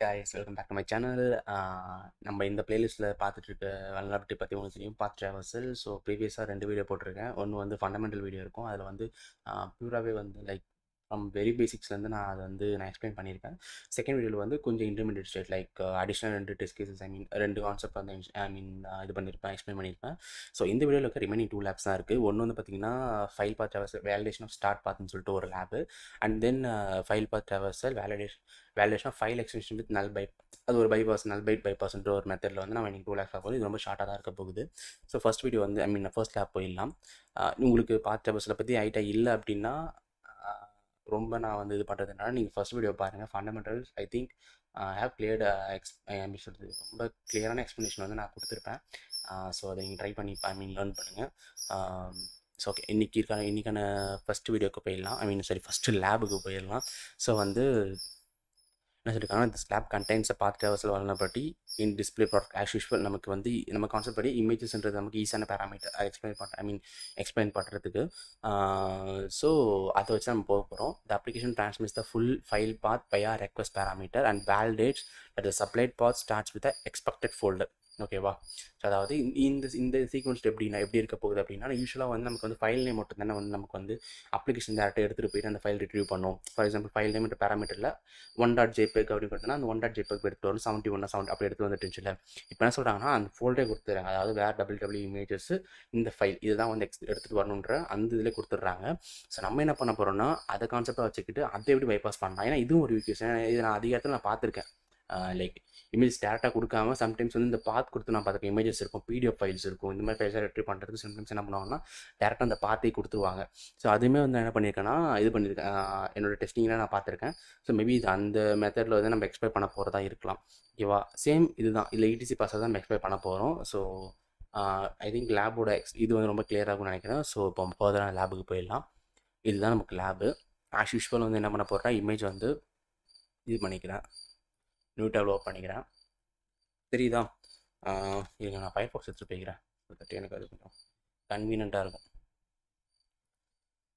guys, welcome back to my channel. நம்ம இந்த பிளேலிஸ்ட்டில் பார்த்துட்டு இருக்க வல்னரபிலிட்டி பற்றி உங்களுக்கு தெரியும், பாத் ட்ராவர்சல். ஸோ ப்ரீவியஸாக 2 வீடியோ போட்டிருக்கேன். ஒன்று வந்து ஃபண்டமெண்டல் வீடியோ இருக்கும், அதில் வந்து பியூராகவே வந்து லைக் ஃப்ரம் வெரி பேசிக்ஸ்லேருந்து நான் எக்ஸ்பிளைன் பண்ணியிருக்கேன். செகண்ட் வீடியோவில் வந்து கொஞ்சம் intermediate state like additional 2 test cases, ரெண்டு கான்செப்ட் வந்து இது பண்ணியிருப்பேன், எக்ஸ்பிளைன் பண்ணியிருப்பேன். ஸோ இந்த வீடியோவில் இருக்க ரிமைனிங் 2 லேப்ஸ் தான் இருக்குது. ஒன்று வந்து பார்த்தீங்கன்னா file path traversal validation of start பாத்னு சொல்லிட்டு ஒரு lab, and then file path traversal validation of file extension with null byte, அது ஒரு பைபாஸ் நல் பைட் பைபாஸ்ன்ற ஒரு மெத்தடில் வந்து நம்ம இன்னைக்கு 2 லேப்ஸ் பார்க்க போது. இது ரொம்ப ஷார்ட்டாக தான் இருக்க போகுது. ஸோ ஃபஸ்ட் வீடியோ வந்து ஃபர்ஸ்ட் லேப் போயிடலாம். உங்களுக்கு பாத் ட்ராவர்சலை பற்றி ஐட்டா இல்லை அப்படின்னா ரொம்ப நான் வந்து இது பண்ணுறதுனால நீங்கள் ஃபஸ்ட் வீடியோ பாருங்கள். Fundamentals I think have cleared எப்படி சொல்கிறது, ரொம்ப கிளியரான எக்ஸ்ப்ளனேஷன் வந்து நான் கொடுத்துருப்பேன். ஸோ அதை நீங்கள் ட்ரை பண்ணி லேர்ன் பண்ணுங்கள். ஸோ ஓகே, இன்றைக்கான ஃபஸ்ட் வீடியோக்கு போயிடலாம். ஃபஸ்ட்டு லேபுக்கு போயிடலாம். ஸோ வந்து என்ன சொல்லியிருக்காங்கன்னா, இந்த slab contains path traversal vulnerability in display product as usual. நமக்கு வந்து நம்ம கான்செப்ட் படி இமேஜஸ்ன்றது நமக்கு ஈஸியான பேராமீட்டர், அதை எக்ஸ்பிளைன் பண்ணுறதுக்கு. ஸோ அதை வச்சு நம்ம போக போகிறோம். The application transmits the full file path by request parameter and validates that the supplied path starts with expected folder. ஓகேவா? ஸோ அதாவது இந்த சீக்வன்ஸ் எப்படி இருக்க போகுது அப்படின்னா, யூஸ்வலாக வந்து நமக்கு வந்து ஃபைல் நேம் மட்டும் தானே வந்து நமக்கு வந்து அப்ளிகேஷன் டேரக்டாக எடுத்துகிட்டு போயிட்டு அந்த ஃபைல் ரிட்ரீவ் பண்ணும். ஃபார் எக்ஸாம்பிள் ஃபைல் நேம் பேராமீட்டரில் 1.jpg அப்படின்னு பார்த்தோன்னா அந்த 1.jpg எடுத்து வரும், 71 அப்படி எடுத்து வந்துட்டுச்சு. இல்லை, இப்போ என்ன சொல்கிறாங்கன்னா, அந்த ஃபோல்டரே கொடுத்துறாங்க. அதாவது வேர் www இமேஜஸ் இந்த ஃபைல் இதுதான் வந்து எடுத்துகிட்டு வரணுன்ற அந்த இதில் கொடுத்துட்றாங்க. ஸோ நம்ம என்ன பண்ண போகிறோம்னா, அதை கான்செப்டாக வச்சுக்கிட்டு அதை எப்படி பைபாஸ் பண்ணலாம். ஏன்னா இதுவும் ஒரு வீக் விஷயம். இது நான் அதிக இடத்துல நான் பார்த்துருக்கேன். லைக் இமேஜ் டேரெக்டாக கொடுக்காம சம்டைம்ஸ் வந்து இந்த பாத் கொடுத்து நான் பார்த்துருக்கேன். இமேஜஸ் இருக்கும், பிடிஎஃப் ஃபைல்ஸ் இருக்கும், இந்த மாதிரி ஃபைல்ஸாக ரெட்ரீவ் பண்ணுறதுக்கு சம்டைம்ஸ் என்ன பண்ணுவாங்கன்னா, டேரெக்டாக அந்த பாத்தை கொடுத்துருவாங்க. ஸோ அதுவுமே வந்து என்ன பண்ணியிருக்கேன்னா, இது பண்ணியிருக்கேன், என்னோடய டெஸ்டிங்கில் நான் பார்த்துருக்கேன். ஸோ மேபி இது அந்த மெத்தடில் வந்து நம்ம எக்ஸ்பெக்ட் பண்ண போகிறதா இருக்கலாம். ஓகேவா? சேம் இதுதான், இதில் இடிசி பாஸை தான் நம்ம எக்ஸ்பெக்ட் பண்ண போகிறோம். ஸோ ஐ திங்க் லேபோட இது வந்து ரொம்ப கிளியராகும்னு நினைக்கிறேன். ஸோ இப்போ ஃபர்தராக லேபுக்கு போயிடலாம். இதுதான் நமக்கு லேபு. ஆஸ் யூஷுவல் வந்து என்ன பண்ண போகிறேன், இமேஜ் வந்து இது பண்ணிக்கிறேன், நியூ டேப்ல ஓப்பன் பண்ணிக்கிறேன். தெரியுதா? இருங்க, நான் ஃபயர்ஃபாக்ஸ் எடுத்துகிட்டு போய்க்கிறேன். எனக்கு அது கொஞ்சம் கன்வீனியண்ட்டாக இருக்கும்.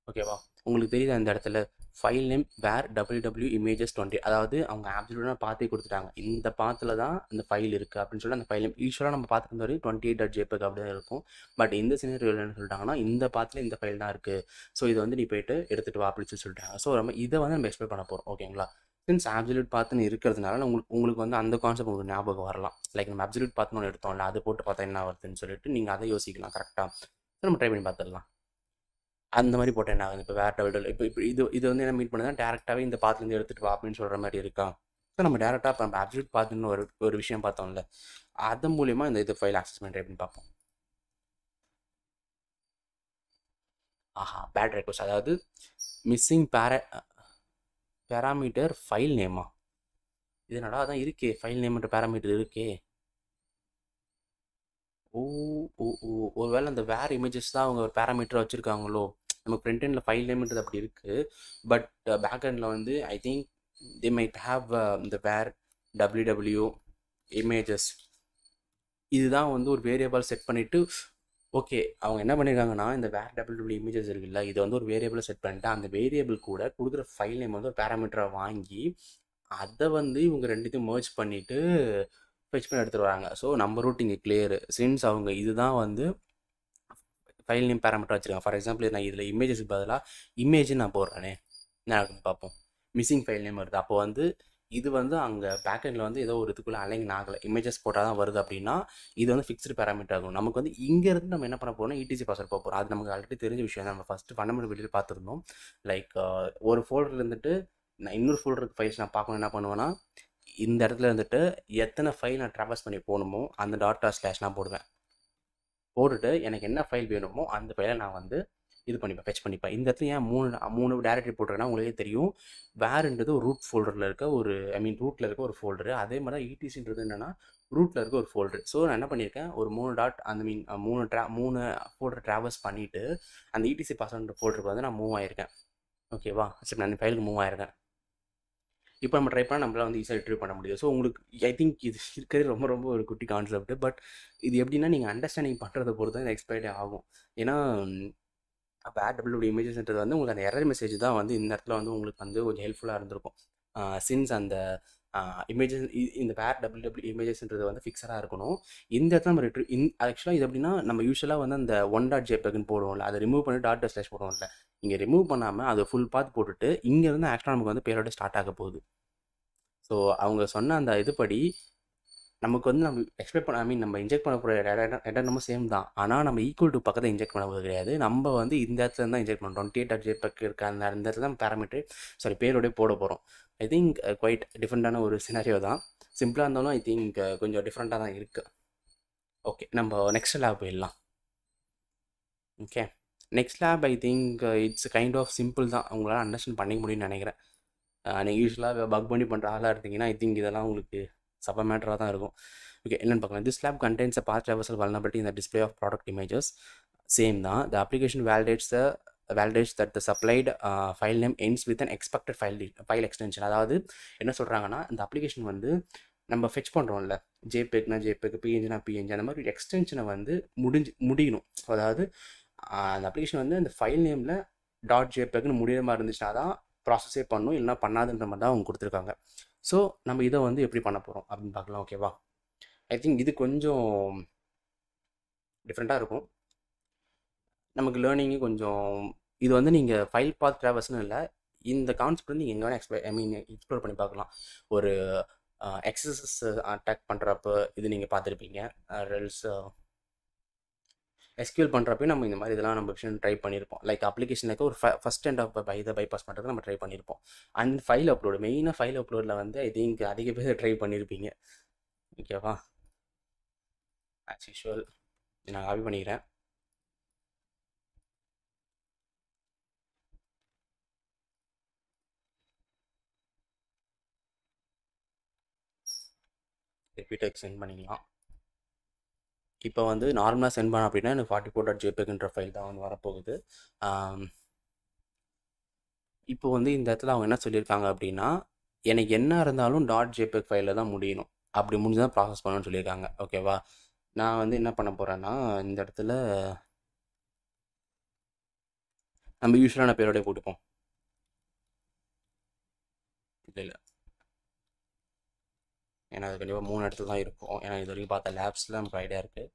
ஓகேவா? உங்களுக்கு தெரியுதா இந்த இடத்துல file name where www images 20, அதாவது அவங்க ஆப்சல்யூட்டாக பார்த்தே கொடுத்துட்டாங்க. இந்த பாத்தில் தான் இந்த ஃபைல் இருக்குது அப்படின்னு சொல்லி அந்த ஃபைல் நேம் யூஸ்வலாக நம்ம பார்த்துருந்த வரையும் 28.jpg அப்படி தான் இருக்கும். பட் இந்த சினாரியோவில் என்ன சொல்லிட்டாங்கன்னா, இந்த பாத்தில் இந்த ஃபைல் தான் இருக்குது, ஸோ இதை வந்து நீ போய்ட்டு எடுத்துகிட்டு வா அப்படின்னு சொல்லிட்டாங்க. ஸோ நம்ம இதை வந்து நம்ம எக்ஸ்பெக்ட் பண்ண போகிறோம். ஓகேங்களா? சின்ஸ் ஆப்சல்யூட் பாத்துன்னு இருக்கிறதுனால உங்களுக்கு வந்து அந்த கான்செப்ட் உங்களுக்கு ஞாபகம் வரலாம். லைக் நம்ம அப்சல்யூட் பாத்துன்னு ஒன்று எடுத்தோம்ல, அது போட்டு பார்த்தா என்ன வருதுன்னு சொல்லிட்டு நீங்கள் அதை யோசிக்கலாம். கரெக்டாக நம்ம ட்ரை பண்ணி பார்த்துடலாம். அந்த மாதிரி போட்டால் என்ன ஆகுது, இப்போ வேறு டபுள் இப்போ இது வந்து என்ன மீட் பண்ணுதுன்னா, டேரெக்டாகவே இந்த பாத்துலேருந்து எடுத்துகிட்டு வா அப்படின்னு சொல்கிற மாதிரி இருக்கா. ஸோ நம்ம டேரெக்டாக இப்போ நம்ம அப்சல்யூட் பாத்துன்னு ஒரு விஷயம் பார்த்தோம்ல, அது மூலிமா இது ஃபைல் ஆக்சஸ் பண்ணி ட்ரை பண்ணி பார்ப்போம். ஆஹா, பேட் ரெக்வஸ்ட், அதாவது மிஸ்ஸிங் பேராமீட்டர் ஃபைல் நேமா? இது என்னடா தான் இருக்கே, ஃபைல் நேம்ன்ற பேராமீட்டர் இருக்கே. ஓ ஓ ஓ ஒருவேளை அந்த வேர் இமேஜஸ் தான் அவங்க ஒரு பேராமீட்டர் வச்சுருக்காங்களோ. நம்ம ஃப்ரண்ட் எண்டில் ஃபைல் நேம்ன்றது அப்படி இருக்குது, பட் பேக் எண்டில் வந்து I think they might have இந்த வேர் www இமேஜஸ் இதுதான் வந்து ஒரு வேரியபிள் செட் பண்ணிவிட்டு. ஓகே, அவங்க என்ன பண்ணியிருக்காங்கன்னா, இந்த வேர் www இமேஜஸ் இருக்குல்ல, இதை வந்து ஒரு வேரியபிளை செட் பண்ணிட்டு அந்த வேரியபிள் கூட கொடுக்குற ஃபைல் நேம் வந்து ஒரு பேராமீட்டரை வாங்கி அதை வந்து இவங்க ரெண்டுத்தையும் மர்ஜ் பண்ணிவிட்டு ஃபெச் பண்ணி எடுத்துகிட்டு வராங்க. ஸோ நம்ம ரூட் இங்கே கிளியர். சின்ஸ் அவங்க இதுதான் வந்து ஃபைல் நேம் பேராமீட்டர் வச்சுருக்காங்க. ஃபார் எக்ஸாம்பிள் நான் இதில் இமேஜஸ்க்கு பதிலாக இமேஜ் நான் போடுறேனே, நான் பார்ப்போம், மிஸ்ஸிங் ஃபைல் நேம் வருது. அப்போ வந்து இது வந்து அங்கே பேக்கெண்டில் வந்து ஏதோ ஒரு இதுக்குள்ளே அலைன் ஆகலை, இமேஜஸ் போட்டால் தான் வருது அப்படின்னா இது வந்து ஃபிக்ஸ்டு பேராமீட்டர் ஆகும். நமக்கு வந்து இங்கேருந்து நம்ம என்ன பண்ண போகிறோம்னா, இடிசி பாஸ்வேர்ட் போக போகிறோம். அது நமக்கு ஆல்ரெடி தெரிஞ்ச விஷயம் தான். நம்ம ஃபஸ்ட்டு ஃபண்டமெண்டல் வீடியோவில் பார்த்துருந்தோம். லைக் ஒரு ஃபோல்டர் இருந்துட்டு நான் இன்னொரு ஃபோல்டருக்கு ஃபைல்ஸ் நான் பார்க்கணும், என்ன பண்ணுவேன்னா, இந்த இடத்துல இருந்துட்டு எத்தனை ஃபைல் நான் ட்ராவர்ஸ் பண்ணி போகணுமோ அந்த // நான் போடுவேன். போட்டுட்டு எனக்கு என்ன ஃபைல் வேணுமோ அந்த ஃபைலை நான் வந்து இது பண்ணிப்பேன், ஃபெச் பண்ணிப்பேன். இந்த இடத்துல ஏன் மூணு டேரக்டரி போட்டிருக்கேன்னா, உங்களுக்கே தெரியும், வேறுன்றது ஒரு ரூட் ஃபோல்டரில் இருக்க ஒரு ரூட்டில் இருக்க ஒரு ஃபோல்டரு. அதே மாதிரி தான் இடிசின்றது என்னென்னா ரூட்டில் இருக்க ஒரு ஃபோல்டரு. ஸோ நான் என்ன பண்ணியிருக்கேன், ஒரு 3 ஃபோல்டர் ட்ராவர்ஸ் பண்ணிவிட்டு அந்த இடிசி பாஸ்வேர்ட் ஃபோல்டருக்கு வந்து நான் மூவ் ஆகியிருக்கேன். ஓகேவா? சரி, நான் ஃபைலுக்கு மூவ் ஆகிருக்கேன். இப்போ நம்ம ட்ரை பண்ணால் நம்மளால் வந்து ஈஸியாக ரிட்ரீவ் பண்ண முடியும். ஸோ உங்களுக்கு ஐ திங்க் இது இருக்கிறது ரொம்ப ரொம்ப ஒரு குட்டி கான்செப்ட். பட் இது எப்படின்னா, நீங்கள் அண்டர்ஸ்டாண்டிங் பண்ணுறதை பொறுத்து தான் இந்த எக்ஸ்பைரி ஆகும். ஏன்னா வேர் www இமேஜஸ்ன்றது வந்து உங்களுக்கு அந்த எரர் மெசேஜ் தான் வந்து இந்த இடத்துல வந்து உங்களுக்கு வந்து கொஞ்சம் ஹெல்ப்ஃபுல்லாக இருந்திருக்கும். சின்ஸ் அந்த இமேஜஸ் இந்த வேர் டபிள்யூ இமேஜஸ்ன்றது வந்து ஃபிக்ஸடாக இருக்கணும். இந்த இடத்துல நம்ம ஆக்சுவலாக இது எப்படின்னா நம்ம யூஸ்வலாக வந்து அந்த ஒன் டாட் ஜேபெக்னு போடுவோம்ல, அதை ரிமூவ் பண்ணி டாட் ஸ்லாஷ் போடுவோம்ல, இங்கே ரிமூவ் பண்ணாமல் அதை ஃபுல் பாத் போட்டுட்டு இங்கேருந்து ஆக்சுவலாக நமக்கு வந்து பேரோட ஸ்டார்ட் ஆக போகுது. ஸோ அவங்க சொன்ன அந்த இதுபடி நமக்கு வந்து நம்ம எக்ஸ்பெக்ட் பண்ண நம்ம இன்ஜெக்ட் பண்ண போகிற இடம் நம்ம சேம் தான். ஆனால் நம்ம ஈக்குவல் டு பக்கத்தை இன்ஜெக்ட் பண்ண போகிறது கிடையாது. நம்ம வந்து இந்த இடத்துல தான் இன்ஜெக்ட் பண்ணுறோம். 28.jpeg இருக்க அந்த இடத்துல தான் பேராமீட்டர் பேரோடய போட போகிறோம். ஐ திங்க் குவைட் டிஃப்ரெண்ட்டான ஒரு சினாரியோ தான். சிம்பிளாக இருந்தாலும் ஐ திங்க் கொஞ்சம் டிஃப்ரெண்ட்டாக தான் இருக்குது. ஓகே, நம்ம நெக்ஸ்ட் லேப் போயிடலாம். Okay, next lab I think it's kind of simple தான். உங்களால் அண்டர்ஸ்டாண்ட் பண்ணிக்க முடியும்னு நினைக்கிறேன். நீங்கள் யூஸ்வலாக பக் பண்ணி பண்ணுற ஆளாக இருந்தீங்கன்னா ஐ திங்க் இதெல்லாம் உங்களுக்கு சப்ப மேட்டராக தான் இருக்கும். ஓகே, என்னென்னு பார்க்கலாம். This lab contains a path traversal vulnerability in the display of product images. Same தான். The application validates that the supplied file name ends with an expected file extension. அதாவது என்ன சொல்கிறாங்கன்னா, இந்த அப்ளிகேஷன் வந்து நம்ம ஃபெச் பண்ணுறோம்ல, ஜேபெக்னா ஜேபெக், பிஎன்ஜினா பிஎன்ஜி, அந்த மாதிரி எக்ஸ்டென்ஷனை வந்து முடியணும். அதாவது அந்த அப்ளிகேஷன் வந்து அந்த ஃபைல் நேமில் .jpegனு முடிகிற மாதிரி இருந்துச்சுன்னா தான் ப்ராசஸே பண்ணணும், இல்லைனா பண்ணாதுன்ற மாதிரி தான் அவங்க கொடுத்துருக்காங்க. ஸோ நம்ம இதை வந்து எப்படி பண்ண போகிறோம் அப்படின்னு பார்க்கலாம். ஓகேவா, ஐ திங்க் இது கொஞ்சம் டிஃப்ரெண்ட்டாக இருக்கும். நமக்கு லேர்னிங்கு கொஞ்சம் இது வந்து நீங்கள் ஃபைல் பாத் ட்ராவர்ஸ்னு இல்லை, இந்த கான்செப்ட் வந்து நீங்கள் எங்கே வேணால் எக்ஸ்ப்ளோர் பண்ணி பார்க்கலாம். ஒரு எக்ஸசஸ் அட்டாக் பண்ணுறப்போ இது நீங்கள் பார்த்துருப்பீங்க. ரெல்ஸ் எஸ்கியூஎல் பண்ணுறப்பையும் நம்ம இந்த மாதிரி இதெல்லாம் நம்ம விஷயம் ட்ரை பண்ணியிருப்போம். லைக் அப்ளிகேஷனுக்கு ஒரு ஃபஸ்ட் எண்ட் ஆஃப் இதை பைபாஸ் பண்ணுறது நம்ம ட்ரை பண்ணியிருப்போம். அண்ட் ஃபைல் அப்லோடு, மெயினாக ஃபைல் அப்லோடில் வந்து ஐ திங்க் அதிக பேர் ட்ரை பண்ணியிருப்பீங்க. ஓகேவா, ஆஸ் யூஷுவல் நான் காப்பி பண்ணிக்கிறேன். ரிப்பீட்டாக சென்ட் பண்ணிக்கலாம். இப்போ வந்து நார்மலாக சென்ட் பண்ண அப்படின்னா எனக்கு 44.jpegன்ற ஃபைல் தான் வந்து வரப்போகுது. இப்போ வந்து இந்த இடத்துல அவங்க என்ன சொல்லியிருக்காங்க அப்படின்னா, எனக்கு என்ன இருந்தாலும் .jpeg ஃபைலில் தான் முடியணும், அப்படி முடிஞ்சு தான் ப்ராசஸ் பண்ணணும்னு சொல்லியிருக்காங்க. ஓகேவா, நான் வந்து என்ன பண்ண போகிறேன்னா, இந்த இடத்துல நம்ம யூஸ்வலான பேரோடய போட்டுப்போம். இல்லை ஏன்னா அது கண்டிப்பாக 3 இடத்துல தான் இருக்கும். ஏன்னா இது வரைக்கும் பார்த்த லேப்ஸில் நமக்கு ஐடியா இருக்குது.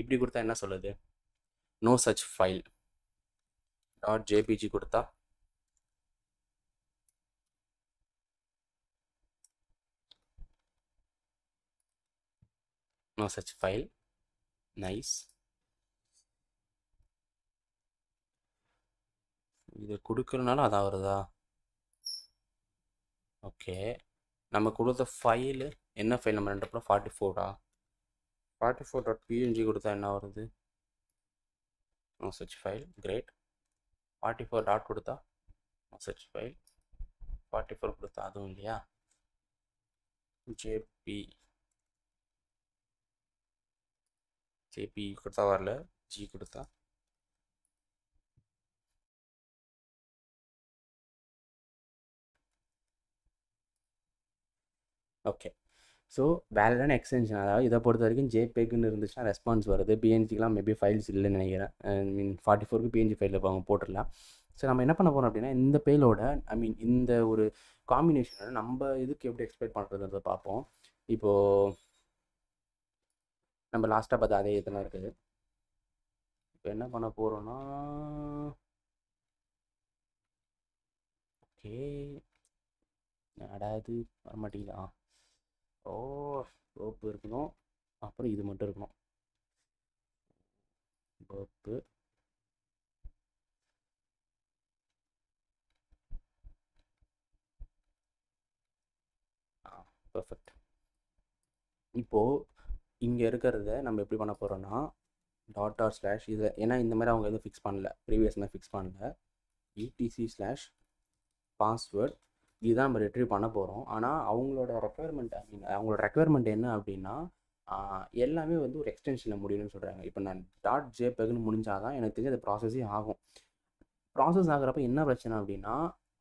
இப்படி கொடுத்தா என்ன சொல்லுது, நோ சச் ஃபைல் .jpg கொடுத்தா நோ சச் ஃபைல். நைஸ். இது கொடுக்குறதுனால அதான் வருதா? ஓகே, நம்ம கொடுத்த ஃபைலு என்ன ஃபைல் நம்ம 2 44 44.png கொடுத்தா என்ன வருது? No such file. Great. 44 dot கொடுத்தா நோ சச் ஃபைல். 44 கொடுத்தா அதுவும் இல்லையா? ஜேபி கொடுத்தா வரல, ஜி கொடுத்தா ஓகே. ஸோ வேலிடான எக்ஸ்டென்ஷன், அதாவது இதை பொறுத்த வரைக்கும் ஜேபெக்னு இருந்துச்சுன்னா ரெஸ்பான்ஸ் வருது. பிஎன்ஜிக்கெலாம் மேபி ஃபைல்ஸ் இல்லைன்னு நினைக்கிறேன். மீன் 44க்கு பிஎன்ஜி ஃபைலில் அவங்க போட்டுடலாம். ஸோ நம்ம என்ன பண்ண போகிறோம் அப்படின்னா, இந்த பேலோட இந்த ஒரு காம்பினேஷனை நம்ம இதுக்கு எப்படி எக்ஸ்பெக்ட் பண்ணுறதுன்றதை பார்ப்போம். இப்போது நம்ம லாஸ்ட்டாக பார்த்தா அதே இதெல்லாம் இருக்குது. இப்போ என்ன பண்ண போகிறோன்னா, ஓகே அடாது வரமாட்டேங்குதா? ஓ, ரோப்பு இருக்கணும், அப்புறம் இது மட்டும் இருக்கணும். Rope perfect. இப்போது இங்கே இருக்கிறத நம்ம எப்படி பண்ண போகிறோன்னா, ./, இதை ஏன்னா இந்த மாதிரி அவங்க எதுவும் ஃபிக்ஸ் பண்ணல, ப்ரீவியஸ் மாதிரி ஃபிக்ஸ் பண்ணல. etc/password இதுதான் நம்ம ரிட்ரீவ் பண்ண போகிறோம். ஆனால் அவங்களோட ரெக்குயர்மெண்ட் என்ன அப்படின்னா, எல்லாமே வந்து ஒரு எக்ஸ்டென்ஷனில் முடியணும்னு சொல்கிறாங்க. இப்போ நான் .jpegனு முடிஞ்சால் தான் எனக்கு தெரிஞ்சு அது ப்ராசஸே ஆகும். ப்ராசஸ் ஆகிறப்ப என்ன பிரச்சனை அப்படின்னா,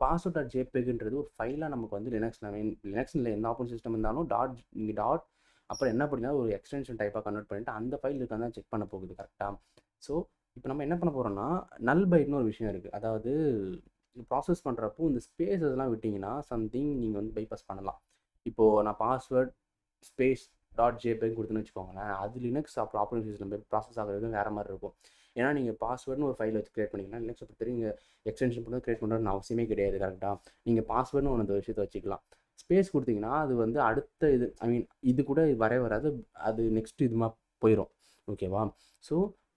password.jpegன்றது ஒரு ஃபைலாக நமக்கு வந்து லினக்ஸில் எந்த ஆப்ரேட்டிங் சிஸ்டம் இருந்தாலும் டாட் அப்புறம் என்ன பண்ணினா ஒரு எக்ஸ்டென்ஷன் டைப்பாக கன்வெர்ட் பண்ணிட்டு அந்த ஃபைல் இருக்கான்னு தான் செக் பண்ண போகுது கரெக்டாக. ஸோ இப்போ நம்ம என்ன பண்ண போகிறோம்னா, நல் பைட்னு ஒரு விஷயம் இருக்குது. அதாவது ப்ராசஸ் பண்ணுறப்போ இந்த ஸ்பேஸஸ்லாம் விட்டிங்கன்னா சம்திங் நீங்கள் வந்து பைபாஸ் பண்ணலாம். இப்போது நான் பாஸ்வேர்ட் ஸ்பேஸ் .jpeg கொடுத்துன்னு வச்சுக்கோங்களேன், அது லினக்ஸ் ஆப்ரேட்டிங் சிஸ்டம் ப்ராசஸ் ஆகிறது வேறு மாதிரி இருக்கும். ஏன்னா நீங்கள் பாஸ்வேர்டுன்னு ஒரு ஃபைல் வச்சு கிரியேட் பண்ணிங்கன்னா லினக்ஸை பொறுத்த நீங்கள் எக்ஸ்டென்ஷன் பண்ணி கிரியேட் பண்ணுறதுன்னு அவசியமே கிடையாது. கரெக்டாக நீங்கள் பாஸ்வேர்டுன்னு ஒன்று விஷயத்தை வச்சுக்கலாம். ஸ்பேஸ் கொடுத்தீங்கன்னா அது வந்து அடுத்த இது இது கூட வராது, அது நெக்ஸ்ட் இதுமா போயிடும். ஓகேவா? ஸோ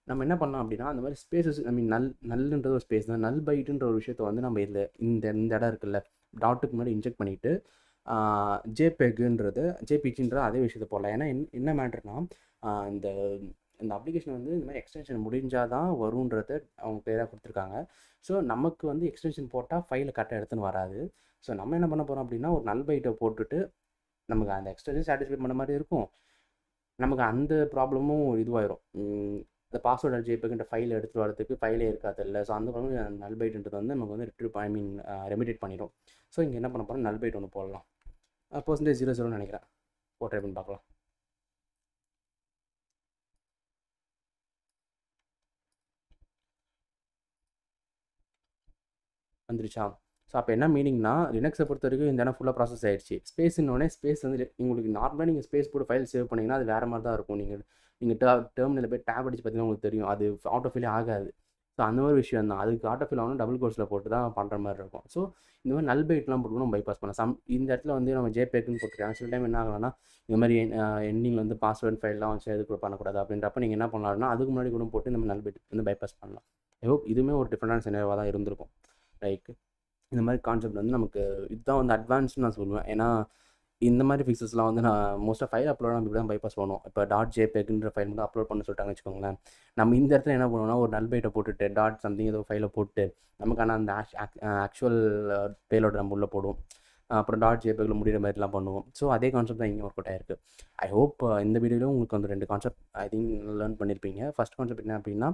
நம்ம என்ன பண்ணலாம் அப்படின்னா, அந்த மாதிரி ஸ்பேசஸ் நல்லுன்றது ஒரு ஸ்பேஸ் தான். நல் பைட்டுன்ற ஒரு விஷயத்த வந்து நம்ம இதில் இந்த இடம் இருக்குல்ல, டாட்டுக்கு முன்னாடி இன்ஜெக்ட் பண்ணிவிட்டு ஜேபிஜின்ற அதே விஷயத்தை போடலாம். ஏன்னா என்ன மேட்டர்னா, இந்த இந்த அப்ளிகேஷன் வந்து இந்த மாதிரி எக்ஸ்டென்ஷன் முடிஞ்சால் தான் வருன்றத அவங்க கிளியராக கொடுத்துருக்காங்க. ஸோ நமக்கு வந்து எக்ஸ்டென்ஷன் போட்டால் ஃபைலை கரெக்டாக எடுத்துன்னு வராது. ஸோ நம்ம என்ன பண்ண போகிறோம் அப்படின்னா, ஒரு நல் பைட்டை போட்டுட்டு நமக்கு அந்த எக்ஸ்டென்ஷன் சாட்டிஸ்ஃபை பண்ண மாதிரி இருக்கும். நமக்கு அந்த ப்ராப்ளமும் இதுவாயிரும். இந்த பாஸ்வேர்ட் ஜேபிகின்ற ஃபைல் எடுத்துகிட்டு வரதுக்கு ஃபைலே இருக்காது இல்லை. ஸோ அந்த ப்ராப்ளம் நல் பைட்டுன்றது வந்து நமக்கு வந்து ரெமிடேட் பண்ணிடும். ஸோ இங்கே என்ன பண்ண போகிறோம், நல் பைட் ஒன்று போடலாம். %00 நினைக்கிறேன். ட்ரை பண்ணி பார்க்கலாம். வந்துருச்சா? ஸோ அப்போ என்ன மீனிங்னா, லினக்ஸை பொறுத்த வரைக்கும் இந்த இடம் ஃபுல்லாக ப்ராசஸ் ஆகிடுச்சு. ஸ்பேஸ்னோடனே ஸ்பேஸ் வந்து உங்களுக்கு நார்மலாக நீங்கள் ஸ்பேஸ் போட்டு ஃபைல் சேவ் பண்ணிங்கன்னா அது வேறு மாதிரி தான் இருக்கும். நீங்கள் டெர்மினலில் போய் டேப் அடிச்சு பார்த்தீங்கன்னா உங்களுக்கு தெரியும், அது ஆட்டோஃபில்லே ஆகாது. ஸோ அந்த மாதிரி விஷயம் தான். அதுக்கு ஆட்டோஃபில் ஆகணும் டபுள் கோர்ஸில் போட்டு தான் பண்ணுற மாதிரி இருக்கும். ஸோ இந்த மாதிரி நல் பைட்லாம் போட்டு நம்ம பைபாஸ் பண்ணலாம். இந்த இடத்துல வந்து நம்ம ஜேபேக்னு போட்டுருக்காங்க. சில டைம் என்ன ஆகலாம்னா, இந்த மாதிரி எண்டிங்கில் வந்து பாஸ்வேர்ட் ஃபைல்லாம் வச்சு எதுக்கு பண்ணக்கூடாது அப்படின்றப்ப நீங்கள் என்ன பண்ணலாம்னா, அதுக்கு முன்னாடி கூட போட்டு இந்த மாதிரி நல் பைட் வந்து பைபாஸ் பண்ணலாம். ஐ ஹோப் இதுவுமே ஒரு டிஃப்ரெண்டான சினேரியோவாக தான் இருந்திருக்கும். லைக் இந்த மாதிரி கான்செப்ட் வந்து நமக்கு இதுதான் வந்து அட்வான்ஸ்னு நான் சொல்லுவேன். ஏன்னா இந்த மாதிரி ஃபிக்ஸஸ்லாம் வந்து நான் மோஸ்ட்டாக ஃபைல் அப்லோட் நம்ம இப்படி தான் பைபாஸ் பண்ணுவோம். இப்போ .jpegன்ற ஃபைல் மட்டும் அப்லோட் பண்ண சொல்லிட்டாங்கன்னு வச்சுக்கோங்களேன், நம்ம இந்த இடத்துல என்ன பண்ணுவோம்னா, ஒரு நல் பைட்டை போட்டுட்டு .something ஏதோ ஃபைலை போட்டு நமக்கான அந்த ஆக்சுவல் பேலோட நம்ம உள்ளே போடுவோம். அப்புறம் .jpegல முடிகிற மாதிரிலாம் பண்ணுவோம். ஸோ அதே கான்செப்ட் தான் இங்கே ஒர்க் அவுட் ஆயிருக்கு. ஐ ஹோப் இந்த வீடியோவில் உங்களுக்கு வந்து 2 கான்செப்ட் ஐ திங்க் லேர்ன் பண்ணியிருப்பீங்க. ஃபஸ்ட் கான்செப்ட் என்ன அப்படின்னா,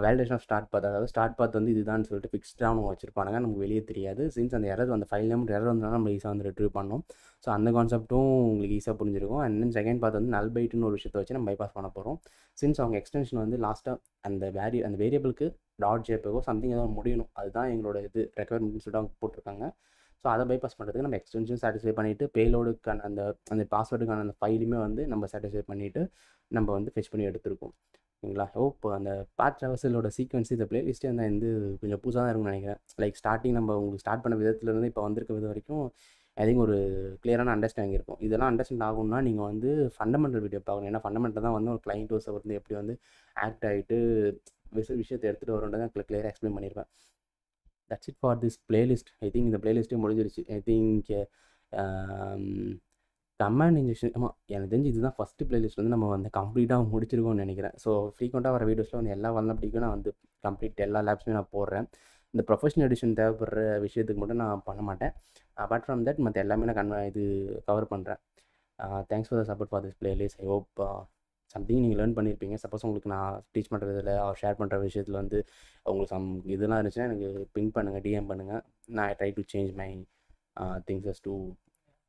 வேலிடேஷன் ஆஃப் ஸ்டார்ட் பாத். அதாவது ஸ்டார்ட் பாத் வந்து இதுதான் சொல்லிட்டு ஃபிக்ஸ்டாக அவங்க வச்சிருப்பாங்க, நமக்கு வெளியே தெரியாது. சின்ஸ் அந்த எரர் அந்த ஃபைல் நேம் எரர் வந்தாலும் நம்ம ஈஸியாக வந்து ரிட்ரீவ் பண்ணோம். ஸோ அந்த கான்செப்ட்டும் உங்களுக்கு ஈஸியாக புரிஞ்சிருக்கும். அண்ட் தென் செகண்ட் பாத் வந்து நல் பைட்டுன்னு ஒரு விஷயத்தை வச்சு நம்ம பைபாஸ் பண்ண போகிறோம். சின்ஸ் அவங்க எக்ஸ்டென்ஷன் வந்து லாஸ்ட்டாக அந்த வேரியபிளுக்கு .jpegோ சம்திங் ஏதோ முடியணும், அதுதான் எங்களோட இது ரெக்குவயர்மெண்ட்னு சொல்லிட்டு அவங்க போட்டிருக்காங்க. ஸோ அதை பைபாஸ் பண்ணுறதுக்கு நம்ம எக்ஸ்டென்ஷன் சாட்டிஸ்ஃபை பண்ணிவிட்டு பேலோடுக்கான அந்த பாஸ்வேர்டுக்கான அந்த ஃபைலுமே வந்து நம்ம சாட்டிஸ்ஃபை பண்ணிவிட்டு நம்ம வந்து ஃபெச் பண்ணி எடுத்துருக்கோம். ஓகேங்களா? ஹோப் அந்த பாத் ட்ராவர்சலோட சீக்வன்ஸ் இந்த பிளேலிஸ்ட்டே வந்து கொஞ்சம் புதுசாக தான் இருக்கும்னு நினைக்கிறேன். லைக் ஸ்டார்டிங் நம்ம உங்களுக்கு ஸ்டார்ட் பண்ண விதத்துலேருந்து இப்போ வந்திருக்க விதம் வரைக்கும் ஐ திங்க் ஒரு கிளியரான அண்டர்ஸ்டாண்டிங் இருக்கும். இதெல்லாம் அண்டர்ஸ்டாண்ட் ஆகும்னா நீங்கள் வந்து ஃபண்டமெண்டல் வீடியோ பார்க்கணும். ஏன்னா ஃபண்டமெண்டல் தான் வந்து ஒரு கிளைண்ட் ஹோஸை வந்து எப்படி வந்து ஆக்ட் ஆகிட்டு விஷயத்தை எடுத்துகிட்டு வரணுன்றதை கிளியராக எக்ஸ்பிளைன் பண்ணியிருப்பேன். That's it for this playlist. I think இந்த பிளேலிஸ்ட்டே முடிஞ்சிருச்சு. ஐ திங்க் கமாண்ட் இன்ஜெக்ஷன் எனக்கு தெரிஞ்சு இதுதான் ஃபஸ்ட்டு பிளேலிஸ்ட் வந்து நம்ம வந்து கம்ப்ளீட்டாக முடிச்சிருக்கோம்னு நினைக்கிறேன். ஸோ ஃப்ரீக்வெண்ட்டாக வர வீடியோஸில் வந்து எல்லா வல்னரபிலிட்டிக்கும் நான் வந்து கம்ப்ளீட் எல்லா லேப்ஸுமே நான் போடுறேன். இந்த ப்ரொஃபஷனல் எடிஷன் தேவைப்படுற விஷயத்துக்கு மட்டும் நான் பண்ண மாட்டேன். அப்பார்ட் ஃப்ரம் தட் மற்ற எல்லாமே நான் கவர் பண்ணுறேன். Thanks for the support for this playlist. I hope something நீங்கள் லேர்ன் பண்ணியிருப்பீங்க. சப்போஸ் உங்களுக்கு நான் டீச் பண்ணுறதுல ஷேர் பண்ணுற விஷயத்தில் வந்து உங்களுக்கு இதெல்லாம் இருந்துச்சுன்னா எனக்கு பிங் பண்ணுங்கள், டிஎம் பண்ணுங்கள். நான் try to change my things to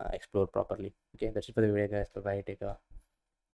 explore properly. Okay, that's it for the video guys. Bye bye, take care.